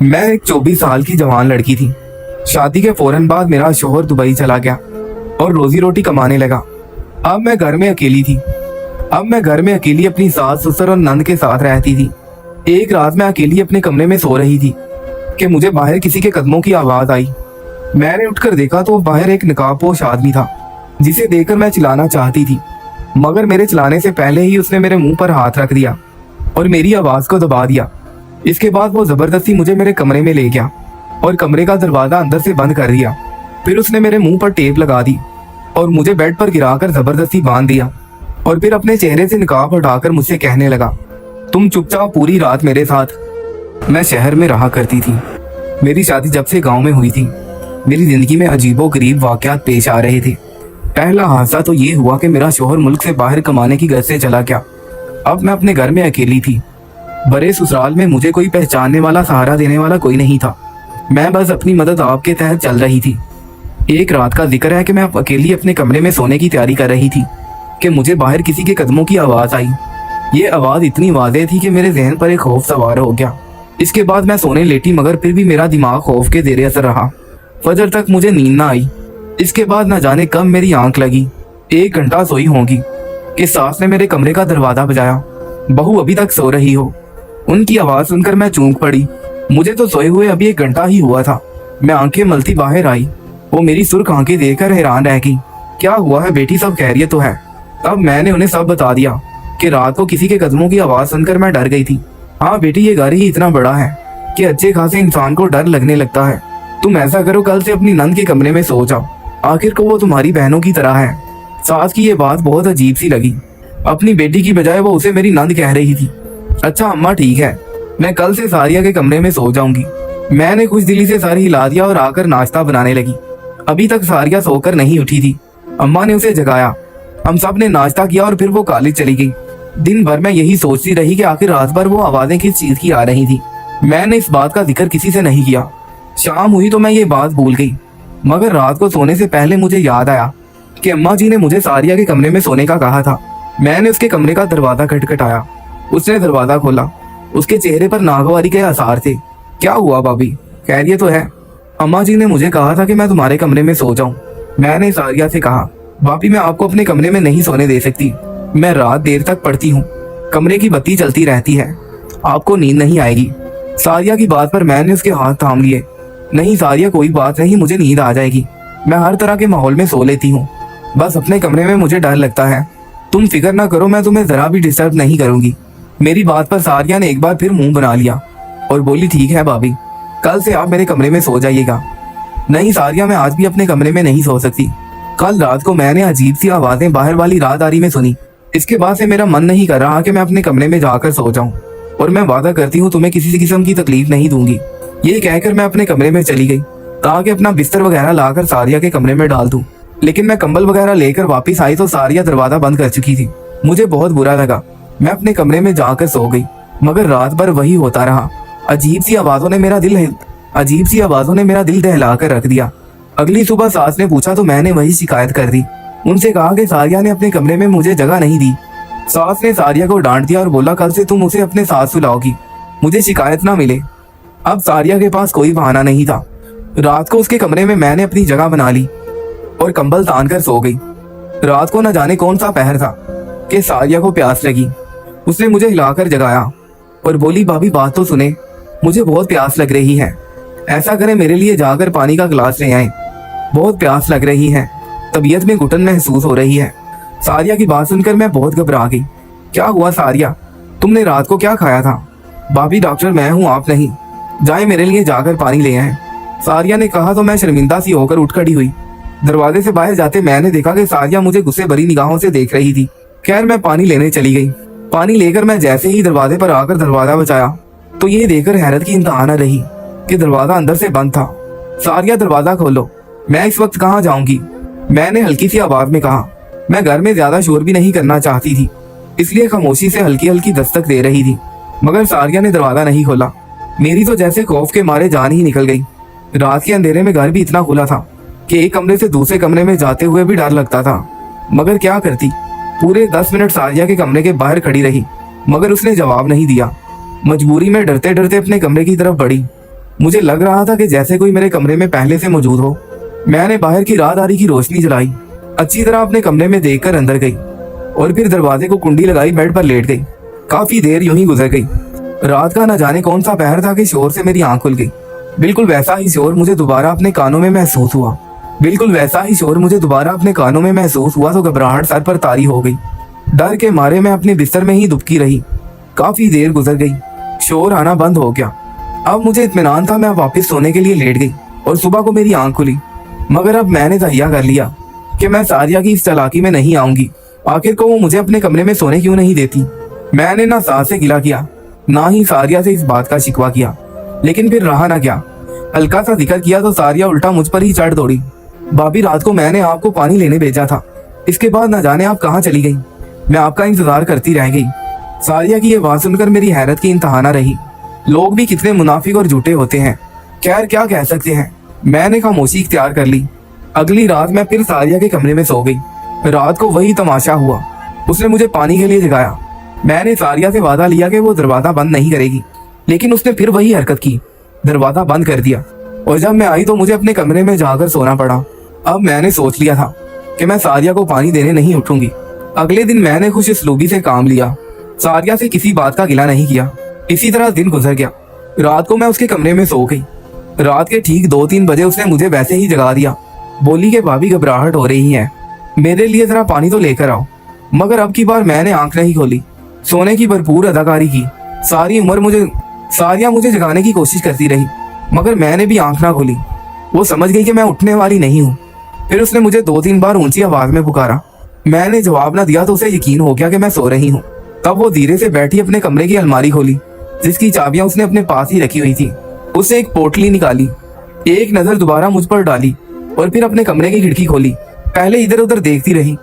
मैं एक 24 साल की जवान लड़की थी। शादी के फौरन बाद मेरा शौहर दुबई चला गया और रोजी रोटी कमाने लगा। अब मैं घर में अकेली अपनी सास ससुर और नंद के साथ रहती थी। एक रात मैं अकेली अपने कमरे में सो रही थी कि मुझे बाहर किसी के कदमों की आवाज आई। मैंने उठकर देखा तो बाहर एक नकाबपोश आदमी था, जिसे देखकर मैं चिल्लाना चाहती थी, मगर मेरे चिल्लाने से पहले ही उसने मेरे मुंह पर हाथ रख दिया और मेरी आवाज को दबा दिया। इसके बाद वो जबरदस्ती मुझे मेरे कमरे में ले गया और कमरे का दरवाजा अंदर से बंद कर दिया। फिर उसने मेरे मुंह पर टेप लगा दी और मुझे बेड पर गिराकर जबरदस्ती बांध दिया और फिर अपने चेहरे से निकाब हटाकर मुझसे कहने लगा, तुम चुपचाप पूरी रात मेरे साथ। मैं शहर में रहा करती थी। मेरी शादी जब से गांव में हुई थी, मेरी जिंदगी में अजीबो गरीब वाकयात पेश आ रहे थे। पहला हादसा तो ये हुआ कि मेरा शौहर मुल्क से बाहर कमाने की गर्ज से चला गया। अब मैं अपने घर में अकेली थी। बड़े ससुराल में मुझे कोई पहचानने वाला, सहारा देने वाला कोई नहीं था। मैं बस अपनी मदद आपके तहत चल रही थी। एक रात का जिक्र है कि मैं अकेली अपने कमरे में सोने की तैयारी कर रही थी कि मुझे बाहर किसी के कदमों की आवाज आई। ये आवाज इतनी वाज़ेह थी कि मेरे जहन पर एक खौफ सवार हो गया। इसके बाद मैं सोने लेटी, मगर फिर भी मेरा दिमाग खौफ के जेर असर रहा। फजर तक मुझे नींद ना आई। इसके बाद न जाने कब मेरी आंख लगी। 1 घंटा सोई होगी कि सास ने मेरे कमरे का दरवाजा बजाया। बहू अभी तक सो रही हो। उनकी आवाज सुनकर मैं चौंक पड़ी। मुझे तो सोए हुए अभी 1 घंटा ही हुआ था। मैं आंखें मलती बाहर आई। वो मेरी सुर्ख आंखें देखकर हैरान रह गई। क्या हुआ है बेटी, सब खैरियत तो है? तब मैंने उन्हें सब बता दिया कि रात को किसी के कदमों की आवाज सुनकर मैं डर गई थी। हाँ बेटी, ये घर ही इतना बड़ा है कि अच्छे खासे इंसान को डर लगने लगता है। तुम ऐसा करो, कल से अपनी नंद के कमरे में सो जाओ। आखिर को वो तुम्हारी बहनों की तरह है। सास की ये बात बहुत अजीब सी लगी। अपनी बेटी की बजाय वो उसे मेरी नंद कह रही थी। अच्छा अम्मा ठीक है, मैं कल से सारिया के कमरे में सो जाऊंगी। मैंने खुश दिली से सर हिला दिया और आकर नाश्ता बनाने लगी। अभी तक सारिया सोकर नहीं उठी थी। अम्मा ने उसे जगाया। हम सब ने नाश्ता किया और फिर वो कॉलेज चली गई। दिन भर मैं यही सोचती रही कि आखिर रात भर वो आवाजें किस चीज की आ रही थी। मैंने इस बात का जिक्र किसी से नहीं किया। शाम हुई तो मैं ये बात भूल गई, मगर रात को सोने से पहले मुझे याद आया कि अम्मा जी ने मुझे सारिया के कमरे में सोने का कहा था। मैंने उसके कमरे का दरवाजा खटखटाया। उसने दरवाजा खोला। उसके चेहरे पर नागवारी के आसार थे। क्या हुआ भाभी, खैरियत तो है? अम्मा जी ने मुझे कहा था कि मैं तुम्हारे कमरे में सो जाऊं। मैंने सारिया से कहा, भाभी मैं आपको अपने कमरे में नहीं सोने दे सकती। मैं रात देर तक पढ़ती हूँ, कमरे की बत्ती चलती रहती है, आपको नींद नहीं आएगी। सारिया की बात पर मैंने उसके हाथ थाम लिए। नहीं सारिया, कोई बात नहीं, मुझे नींद आ जाएगी। मैं हर तरह के माहौल में सो लेती हूँ, बस अपने कमरे में मुझे डर लगता है। तुम फिक्र ना करो, मैं तुम्हें जरा भी डिस्टर्ब नहीं करूंगी। मेरी बात पर सारिया ने एक बार फिर मुंह बना लिया और बोली, ठीक है भाभी, कल से आप मेरे कमरे में सो जाइएगा। नहीं सारिया, मैं आज भी अपने कमरे में नहीं सो सकती। कल रात को मैंने अजीब सी आवाजें बाहर वाली राहदारी में सुनी। इसके बाद से मेरा मन नहीं कर रहा कि मैं अपने कमरे में जाकर सो जाऊं, और मैं वादा करती हूँ तुम्हें किसी किस्म की तकलीफ नहीं दूंगी। ये कहकर मैं अपने कमरे में चली गई ताकि अपना बिस्तर वगैरह लाकर सारिया के कमरे में डाल दूं। लेकिन मैं कंबल वगैरह लेकर वापस आई तो सारिया दरवाजा बंद कर चुकी थी। मुझे बहुत बुरा लगा। मैं अपने कमरे में जाकर सो गई, मगर रात भर वही होता रहा। अजीब सी आवाजों ने मेरा दिल दहला कर रख दिया। अगली सुबह सास ने पूछा तो मैंने वही शिकायत कर दी। उनसे कहा कि सारिया ने अपने कमरे में मुझे जगह नहीं दी। सास ने सारिया को डांट दिया और बोला, कल से तुम उसे अपने साथ सुलाओगी, मुझे शिकायत ना मिले। अब सारिया के पास कोई बहाना नहीं था। रात को उसके कमरे में मैंने अपनी जगह बना ली और कंबल तान कर सो गई। रात को न जाने कौन सा पहर था कि सारिया को प्यास लगी। उसने मुझे हिलाकर जगाया और बोली, भाभी बात तो सुने, मुझे बहुत प्यास लग रही है। ऐसा करें मेरे लिए जाकर पानी का गिलास ले आए, बहुत प्यास लग रही है, तबीयत में घुटन महसूस हो रही है। सारिया की बात सुनकर मैं बहुत घबरा गई। क्या हुआ सारिया, तुमने रात को क्या खाया था? भाभी डॉक्टर मैं हूँ, आप नहीं, जाए मेरे लिए जाकर पानी ले आए। सारिया ने कहा तो मैं शर्मिंदा सी होकर उठ खड़ी हुई। दरवाजे से बाहर जाते मैंने देखा कि सारिया मुझे गुस्से भरी निगाहों से देख रही थी। खैर मैं पानी लेने चली गई। पानी लेकर मैं जैसे ही दरवाजे पर आकर दरवाजा बचाया तो ये देखकर हैरत की इंतहा न रही कि दरवाजा अंदर से बंद था। सारिया दरवाजा खोलो, मैं इस वक्त कहाँ जाऊंगी? मैंने हल्की सी आवाज में कहा। मैं घर में ज्यादा शोर भी नहीं करना चाहती थी, इसलिए खामोशी से हल्की हल्की दस्तक दे रही थी, मगर सारिया ने दरवाजा नहीं खोला। मेरी तो जैसे खौफ के मारे जान ही निकल गई। रात के अंधेरे में घर भी इतना खुला था कि एक कमरे से दूसरे कमरे में जाते हुए भी डर लगता था, मगर क्या करती। पूरे 10 मिनट सारिया के कमरे के बाहर खड़ी रही, मगर उसने जवाब नहीं दिया। मजबूरी में डरते डरते अपने कमरे की तरफ बढ़ी मुझे लग रहा था कि जैसे कोई मेरे कमरे में पहले से मौजूद हो। मैंने बाहर की राहदारी की रोशनी जलाई, अच्छी तरह अपने कमरे में देखकर अंदर गई और फिर दरवाजे को कुंडी लगाई, बेड पर लेट गई। काफी देर यूं ही गुजर गई। रात का न जाने कौन सा पहर था कि शोर से मेरी आंख खुल गई। बिल्कुल वैसा ही शोर मुझे दोबारा अपने कानों में महसूस हुआ। तो घबराहट सर पर तारी हो गई। डर के मारे मैं अपने बिस्तर में ही दुबकी रही। काफी देर गुजर गई, शोर आना बंद हो गया। अब मुझे इत्मीनान था। मैं वापस सोने के लिए लेट गई और सुबह को मेरी आंख खुली। मगर अब मैंने तहिया कर लिया कि मैं सारिया की इस चालाकी में नहीं आऊंगी। आखिर को वो मुझे अपने कमरे में सोने क्यों नहीं देती। मैंने ना सास से गिला किया, ना ही सारिया से इस बात का शिकवा किया, लेकिन फिर रहा ना गया। हल्का सा जिक्र किया तो सारिया उल्टा मुझ पर ही चढ़ दौड़ी। भाभी, रात को मैंने आपको पानी लेने भेजा था, इसके बाद न जाने आप कहाँ चली गई। मैं आपका इंतजार करती रह गई। सारिया की ये बात सुनकर मेरी हैरत की इंतहा न रही। लोग भी कितने मुनाफिक और झूठे होते हैं। खैर, क्या कह सकते हैं। मैंने खामोशी इख्तियार कर ली। अगली रात मैं फिर सारिया के कमरे में सो गई। रात को वही तमाशा हुआ। उसने मुझे पानी के लिए जगाया। मैंने सारिया से वादा लिया कि वो दरवाजा बंद नहीं करेगी, लेकिन उसने फिर वही हरकत की, दरवाजा बंद कर दिया। और जब मैं आई तो मुझे अपने कमरे में जाकर सोना पड़ा। अब मैंने सोच लिया था कि मैं सारिया को पानी देने नहीं उठूंगी। अगले दिन मैंने खुशउस्लूबी से काम लिया, सारिया से किसी बात का गिला नहीं किया। इसी तरह दिन गुजर गया। रात को मैं उसके कमरे में सो गई। रात के ठीक 2-3 बजे उसने मुझे वैसे ही जगा दिया। बोली कि भाभी, घबराहट हो रही है, मेरे लिए जरा पानी तो लेकर आओ। मगर अब की बार मैंने आंख नहीं खोली, सोने की भरपूर अदाकारी की। सारी उम्र सारिया मुझे जगाने की कोशिश करती रही, मगर मैंने भी आंख ना खोली। वो समझ गई कि मैं उठने वाली नहीं हूँ। फिर उसने मुझे 2-3 बार ऊंची आवाज में पुकारा। मैंने जवाब ना दिया तो उसे यकीन हो गया कि मैं सो रही हूँ। तब वो धीरे से बैठी अपने कमरे की अलमारी खोली, जिसकी चाबियां उसने अपने पास ही रखी हुई थी। उससे एक पोटली निकाली, एक नजर दोबारा मुझ पर डाली और फिर अपने कमरे की खिड़की खोली। पहले इधर उधर देखती रही,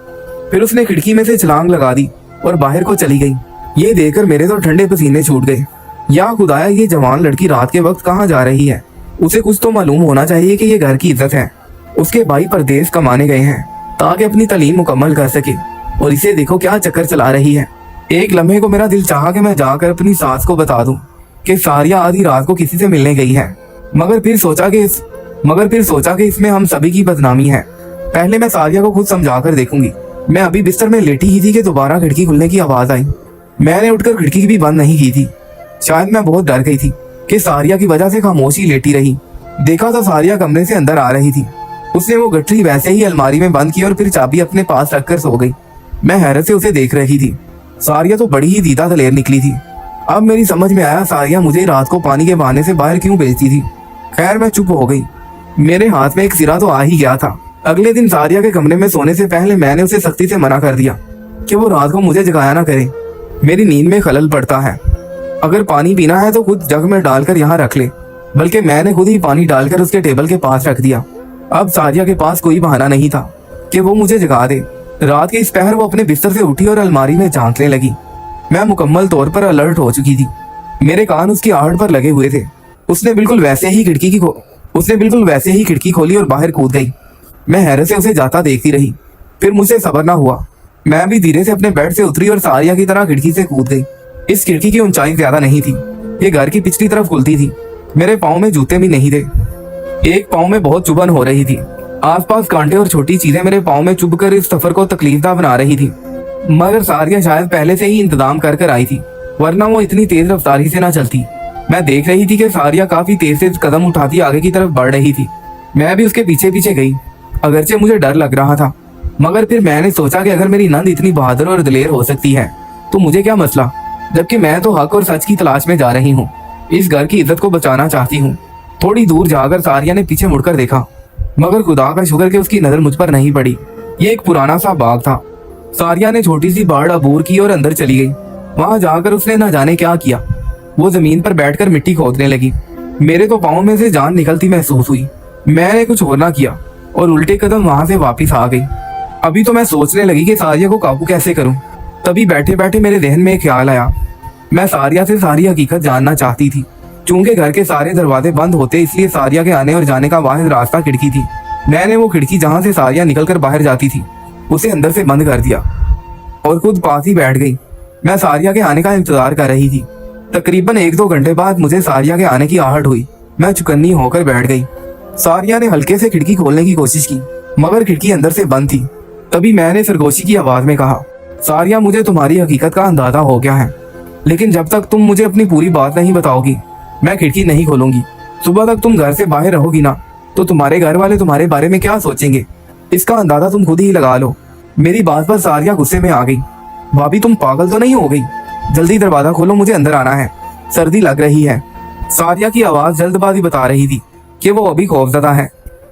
फिर उसने खिड़की में से छलांग लगा दी और बाहर को चली गई। ये देखकर मेरे तो ठंडे पसीने छूट गए। या खुदाया, ये जवान लड़की रात के वक्त कहाँ जा रही है। उसे कुछ तो मालूम होना चाहिए कि ये घर की इज्जत है। उसके भाई परदेश कमाने गए हैं ताकि अपनी तालीम मुकम्मल कर सके, और इसे देखो क्या चक्कर चला रही है। एक लम्हे को मेरा दिल चाहा कि मैं जाकर अपनी सास को बता दूं कि सारिया आधी रात को किसी से मिलने गई है। मगर फिर सोचा कि इसमें हम सभी की बदनामी है। पहले मैं सारिया को खुद समझा कर देखूंगी। मैं अभी बिस्तर में लेटी ही थी कि दोबारा खिड़की खुलने की आवाज आई। मैंने उठकर खिड़की भी बंद नहीं की थी। शायद मैं बहुत डर गई थी कि सारिया की वजह से खामोशी लेटी रही। देखा तो सारिया कमरे से अंदर आ रही थी। उसने वो गठरी वैसे ही अलमारी में बंद की और फिर चाबी अपने पास रखकर सो गई। मैं हैरत से उसे देख रही थी। सारिया तो बड़ी ही दीदा दलेर निकली थी। अब मेरी समझ में आया सारिया मुझे रात को पानी के बहाने से बाहर क्यों भेजती थी। खैर, मैं चुप हो गई। मेरे हाथ में एक सिरा तो आ ही गया था। अगले दिन सारिया के कमरे में सोने से पहले मैंने उसे सख्ती से मना कर दिया कि वो रात को मुझे जगाया ना करे। मेरी नींद में खलल पड़ता है। अगर पानी पीना है तो खुद जग में डालकर यहाँ रख ले। बल्कि मैंने खुद ही पानी डालकर उसके टेबल के पास रख दिया। अब सारिया के पास कोई बहाना नहीं था कि वो मुझे जगा दे। रात के इस पहर वो अपने बिस्तर से उठी और अलमारी में झांकने लगी। मैं मुकम्मल तौर पर अलर्ट हो चुकी थी। मेरे कान उसकी आहट पर लगे हुए थे। उसने बिल्कुल वैसे ही खिड़की खोली और बाहर कूद गई। मैं हैरत से उसे जाता देखती रही। फिर मुझसे सब्र ना हुआ। मैं भी धीरे से अपने बेड से उतरी और सारिया की तरह खिड़की से कूद गई। इस खिड़की की ऊंचाई ज्यादा नहीं थी। ये घर की पिछली तरफ खुलती थी। मेरे पाँव में जूते भी नहीं थे। एक पाँव में बहुत चुभन हो रही थी। आसपास कांटे और छोटी चीजें मेरे पाँव में चुभकर इस सफर को तकलीफदा बना रही थी। मगर सारिया शायद पहले से ही इंतजाम कर आई थी, वरना वो इतनी तेज रफ्तारी से ना चलती। मैं देख रही थी कि सारिया काफी तेज से कदम उठाती आगे की तरफ बढ़ रही थी। मैं भी उसके पीछे पीछे गई। अगरचे मुझे डर लग रहा था, मगर फिर मैंने सोचा कि अगर मेरी नंद इतनी बहादुर और दिलेर हो सकती है तो मुझे क्या मसला, जबकि मैं तो हक और सच की तलाश में जा रही हूँ। इस घर की इज्जत को बचाना चाहती हूँ। थोड़ी दूर जाकर सारिया ने पीछे मुड़कर देखा, मगर खुदा का शुक्र कि उसकी नजर मुझ पर नहीं पड़ी। ये एक पुराना सा बाग था। सारिया ने छोटी सी बाड़ अबूर की और अंदर चली गई। वहां जाकर उसने न जाने क्या किया। वो जमीन पर बैठकर मिट्टी खोदने लगी। मेरे तो पाँव में से जान निकलती महसूस हुई। मैंने कुछ और ना किया और उल्टे कदम वहां से वापस आ गई। अभी तो मैं सोचने लगी कि सारिया को काबू कैसे करूं। तभी बैठे बैठे मेरे जहन में एक ख्याल आया। मैं सारिया से सारी हकीकत जानना चाहती थी। चूंकि घर के सारे दरवाजे बंद होते, इसलिए सारिया के आने और जाने का वाहिद रास्ता खिड़की थी। मैंने वो खिड़की जहां से सारिया निकलकर बाहर जाती थी उसे अंदर से बंद कर दिया और खुद पास ही बैठ गई। मैं सारिया के आने का इंतजार कर रही थी। तकरीबन 1-2 घंटे बाद मुझे सारिया के आने की आहट हुई। मैं चुकन्नी होकर बैठ गई। सारिया ने हल्के से खिड़की खोलने की कोशिश की, मगर खिड़की अंदर से बंद थी। तभी मैंने सरगोशी की आवाज में कहा, सारिया, मुझे तुम्हारी हकीकत का अंदाजा हो गया है, लेकिन जब तक तुम मुझे अपनी पूरी बात नहीं बताओगी मैं खिड़की नहीं खोलूंगी। सुबह तक तुम घर से बाहर रहोगी ना, तो तुम्हारे घर वाले तुम्हारे बारे में क्या सोचेंगे, इसका अंदाजा तुम खुद ही लगा लो। मेरी बात पर सारिया गुस्से में आ गई। भाभी, तुम पागल तो नहीं हो गई? जल्दी दरवाजा खोलो, मुझे अंदर आना है, सर्दी लग रही है। सारिया की आवाज जल्दबाजी बता रही थी कि वो अभी खौफजदा है,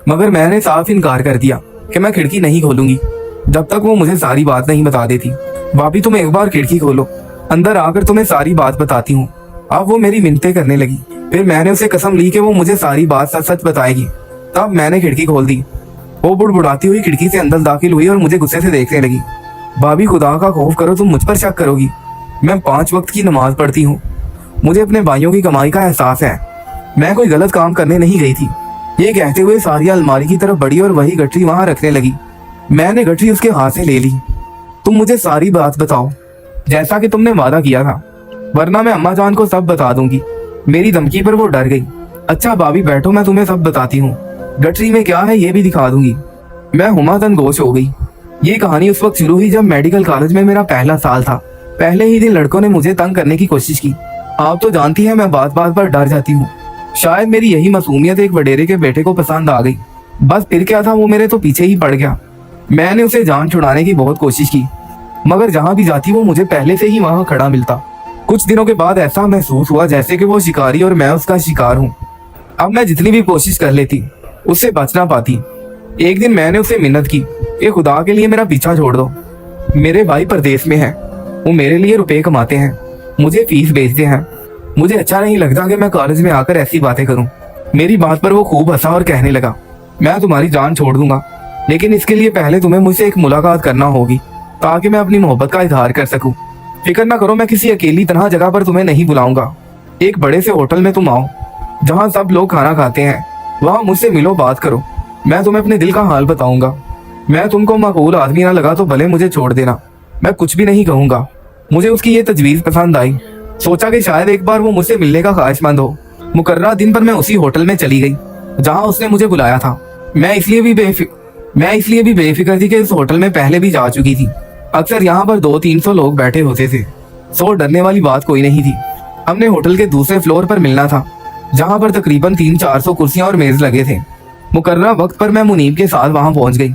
मगर मैंने साफ इनकार कर दिया कि मैं खिड़की नहीं खोलूंगी जब तक वो मुझे सारी बात नहीं बता देती। भाभी, तुम एक बार खिड़की खोलो, अंदर आकर तुम्हें सारी बात बताती हूँ। अब वो मेरी मिन्नतें करने लगी। फिर मैंने उसे कसम ली कि वो मुझे सारी बात सच सच बताएगी। तब मैंने खिड़की खोल दी। वो बुड़बुड़ाती हुई खिड़की से अंदर दाखिल हुई और मुझे गुस्से से देखने लगी। भाभी, खुदा का खौफ करो, तुम मुझ पर शक करोगी। मैं 5 वक्त की नमाज पढ़ती हूँ, मुझे अपने भाइयों की कमाई का एहसास है, मैं कोई गलत काम करने नहीं गई थी। ये कहते हुए सारिया अलमारी की तरफ बढ़ी और वही गठरी वहां रखने लगी। मैंने गठरी उसके हाथ से ले ली। तुम मुझे सारी बात बताओ, जैसा कि तुमने वादा किया था, वरना मैं अम्मा जान को सब बता दूंगी। मेरी धमकी पर वो डर गई। अच्छा भाभी बैठो, मैं तुम्हें सब बताती हूँ, गठरी में क्या है ये भी दिखा दूंगी। मैं हुमादन गोश हो गई। ये कहानी उस वक्त शुरू हुई जब मेडिकल कॉलेज में मेरा पहला साल था। पहले ही दिन लड़कों ने मुझे तंग करने की कोशिश की। आप तो जानती हैं मैं बात बात पर डर जाती हूँ। शायद मेरी यही मासूमियत एक वडेरे के बेटे को पसंद आ गई। बस फिर क्या था, वो मेरे तो पीछे ही पड़ गया। मैंने उसे जान छुड़ाने की बहुत कोशिश की, मगर जहाँ भी जाती वो मुझे पहले से ही वहाँ खड़ा मिलता। कुछ दिनों के बाद ऐसा महसूस हुआ जैसे कि वो शिकारी और मैं उसका शिकार हूँ। अब मैं जितनी भी कोशिश कर लेती उससे बच ना पाती। एक दिन मैंने उसे मिन्नत की कि खुदा के लिए मेरा पीछा छोड़ दो। मेरे भाई परदेश में हैं, वो मेरे लिए रुपए कमाते हैं, मुझे फीस भेजते हैं। मुझे अच्छा नहीं लगता कि मैं कॉलेज में आकर ऐसी बातें करूं। मेरी बात पर वो खूब हंसा और कहने लगा, मैं तुम्हारी जान छोड़ दूंगा, लेकिन इसके लिए पहले तुम्हें मुझसे एक मुलाकात करना होगी ताकि मैं अपनी मोहब्बत का इजहार कर सकूं। फिक्र ना करो, मैं किसी अकेली तनहा जगह पर तुम्हें नहीं बुलाऊंगा। एक बड़े से होटल में तुम आओ जहाँ सब लोग खाना खाते हैं, वहाँ मुझसे मिलो, बात करो। मैं तुम्हें अपने दिल का हाल बताऊंगा। मैं तुमको माकूल आदमी ना लगा तो भले मुझे छोड़ देना, मैं कुछ भी नहीं कहूंगा। मुझे उसकी ये तजवीज पसंद आई। सोचा कि शायद एक बार वो मुझसे मिलने का ख्वाहिशमंद हो। मुकर्रर दिन पर मैं उसी होटल में चली गई जहाँ उसने मुझे बुलाया था। मैं इसलिए भी बेफिक्र थी कि इस होटल में पहले भी जा चुकी थी। अक्सर यहाँ पर 200-300 लोग बैठे होते थे, सो डरने वाली बात कोई नहीं थी। हमने होटल के दूसरे फ्लोर पर मिलना था, जहाँ पर तकरीबन 300-400 कुर्सियां और मेज लगे थे। मुकर्रर वक्त पर मैं मुनीब के साथ वहाँ पहुँच गई।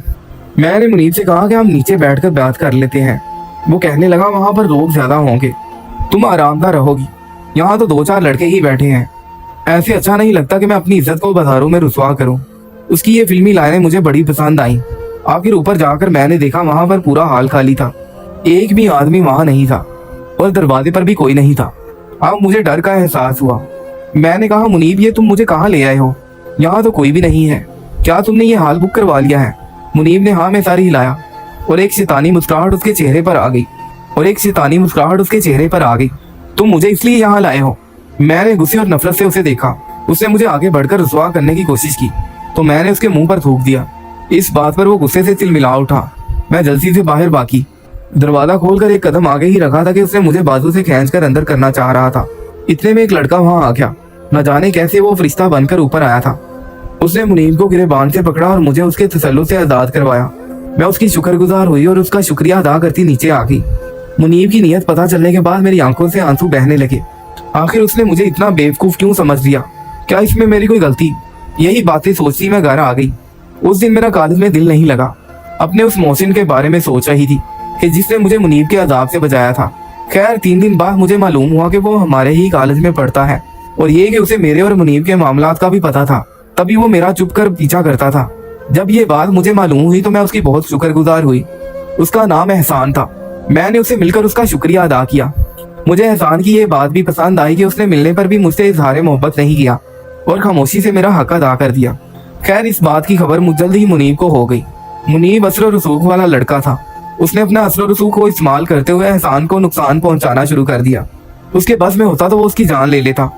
मैंने मुनीब से कहा कि हम नीचे बैठकर बात कर लेते हैं। वो कहने लगा, वहाँ पर लोग ज्यादा होंगे, तुम आरामदार रहोगी, यहाँ तो 2-4 लड़के ही बैठे हैं। ऐसे अच्छा नहीं लगता कि मैं अपनी इज्जत को बाजारों में रुसवा करूं। उसकी ये फिल्मी लाइनें मुझे बड़ी पसंद आई। आखिर ऊपर जाकर मैंने देखा वहां पर पूरा हाल खाली था, एक भी आदमी वहां नहीं था और दरवाजे पर भी कोई नहीं था। अब मुझे डर का एहसास हुआ। मैंने कहा, मुनीब ये तुम मुझे कहाँ ले आए हो? यहाँ तो कोई भी नहीं है, क्या तुमने ये हाल बुक करवा लिया है? मुनीब ने हाँ में सारी हिलाया और एक शैतानी मुस्कुराहट उसके चेहरे पर आ गई। तुम मुझे इसलिए यहाँ लाए हो? मैंने गुस्से और नफरत से उसे देखा। उसने मुझे आगे बढ़कर रुसवा करने की कोशिश की तो मैंने उसके मुंह पर थूक दिया। इस बात पर वो गुस्से से तिलमिला उठा। मैं जल्दी से बाहर भागी। दरवाजा खोलकर एक कदम आगे ही रखा था कि उसने मुझे बाजू से खींचकर अंदर करना चाह रहा था। इतने में एक लड़का वहां आ गया। न जाने कैसे वो फरिश्ता बनकर ऊपर आया था। उसने मुनीब को गिरेबान से पकड़ा और मुझे उसके तसल्लुत से आजाद करवाया। मैं उसकी शुक्रगुजार हुई और उसका शुक्रिया अदा करती नीचे आ गई। मुनीब की नीयत पता चलने के बाद मेरी आंखों से आंसू बहने लगे। आखिर उसने मुझे इतना बेवकूफ क्यों समझ लिया? क्या इसमें मेरी कोई गलती? यही बातें सोचती मैं घर आ गई। उस दिन मेरा कॉलेज में दिल नहीं लगा। अपने उस मोहसिन के बारे में सोच रही थी कि जिसने मुझे मुनीब के अजाब से बचाया था। खैर 3 दिन बाद मुझे मालूम हुआ कि वो हमारे ही कॉलेज में पढ़ता है और ये कि उसे मेरे और मुनीब के मामलात का भी पता था, तभी वो मेरा चुप कर पीछा करता था। जब ये बात मुझे मालूम हुई तो मैं उसकी बहुत शुक्रगुजार हुई। उसका नाम एहसान था। मैंने उसे मिलकर उसका शुक्रिया अदा किया। मुझे एहसान की ये बात भी पसंद आई कि उसने मिलने पर भी मुझसे इजहार मोहब्बत नहीं किया और खामोशी से मेरा हक अदा कर दिया। खैर इस बात की खबर जल्द ही मुनीब को हो गई। मुनीब असर रसूख वाला लड़का था। उसने अपना असर रसूख को इस्तेमाल करते हुए एहसान को नुकसान पहुंचाना शुरू कर दिया। उसके बस में होता तो वो उसकी जान ले लेता,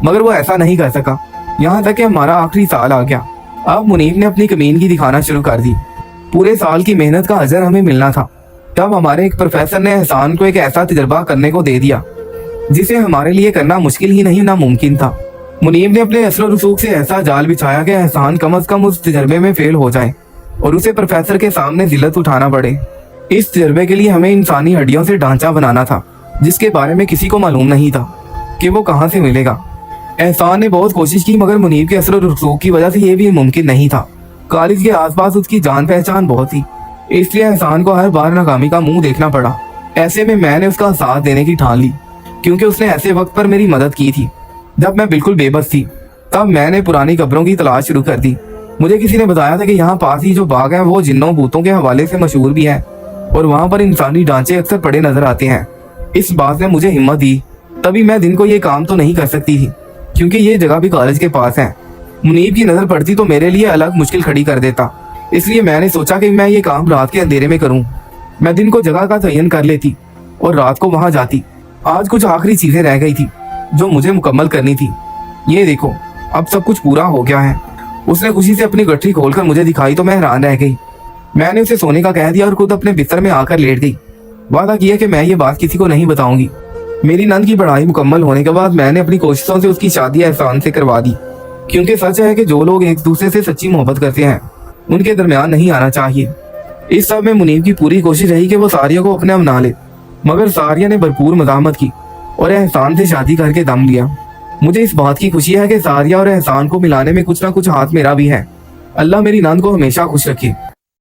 मगर वो ऐसा नहीं कर सका। यहाँ तक कि हमारा आखिरी साल आ गया। अब मुनीब ने अपनी कमीनगी दिखाना शुरू कर दी। पूरे साल की मेहनत का अजर हमें मिलना था। तब हमारे एक प्रोफेसर ने एहसान को एक ऐसा तजुर्बा करने को दे दिया जिसे हमारे लिए करना मुश्किल ही नहीं नामुमकिन था। मुनीब ने अपने असर और रसूख से ऐसा जाल बिछाया कि एहसान कम अज कम उस तजर्बे में फेल हो जाए और उसे प्रोफेसर के सामने जिल्लत उठाना पड़े। इस तजर्बे के लिए हमें इंसानी हड्डियों से ढांचा बनाना था जिसके बारे में किसी को मालूम नहीं था कि वो कहाँ से मिलेगा। एहसान ने बहुत कोशिश की मगर मुनीब के असर और रसूख की वजह से ये भी मुमकिन नहीं था। कॉलेज के आसपास उसकी जान पहचान बहुत थी, इसलिए एहसान को हर बार नाकामी का मुंह देखना पड़ा। ऐसे में मैंने उसका साथ देने की ठान ली क्योंकि उसने ऐसे वक्त पर मेरी मदद की थी जब मैं बिल्कुल बेबस थी। तब मैंने पुरानी कब्रों की तलाश शुरू कर दी। मुझे किसी ने बताया था कि यहाँ पास ही जो बाग है वो जिन्नों भूतों के हवाले से मशहूर भी है और वहाँ पर इंसानी ढांचे अक्सर पड़े नजर आते हैं। इस बात ने मुझे हिम्मत दी। तभी मैं दिन को ये काम तो नहीं कर सकती थी क्योंकि ये जगह भी कॉलेज के पास है। मुनीब की नजर पड़ती तो मेरे लिए अलग मुश्किल खड़ी कर देता, इसलिए मैंने सोचा कि मैं ये काम रात के अंधेरे में करूं। मैं दिन को जगह का तयन कर लेती और रात को वहां जाती। आज कुछ आखिरी चीजें रह गई थी जो मुझे मुकम्मल करनी थी। ये देखो, अब सब कुछ पूरा हो गया है। उसने खुशी से अपनी गठरी खोलकर मुझे दिखाई तो मैं हैरान रह गई। मैंने उसे सोने का कह दिया और खुद अपने बिस्तर में आकर लेट गई। वादा किया कि मैं ये बात किसी को नहीं बताऊंगी। मेरी नंद की पढ़ाई मुकम्मल होने के बाद मैंने अपनी कोशिशों से उसकी शादी एहसान से करवा दी क्योंकि सच है कि जो लोग एक दूसरे से सच्ची मोहब्बत करते हैं उनके दरमियान नहीं आना चाहिए। इस सब में मुनीब की पूरी कोशिश रही कि वो सारिया को अपने अपना ले, मगर सारिया ने भरपूर मज़ाहमत की और एहसान से शादी करके दम लिया। मुझे इस बात की खुशी है कि सारिया और एहसान को मिलाने में कुछ ना कुछ हाथ मेरा भी है। अल्लाह मेरी नंद को हमेशा खुश रखे।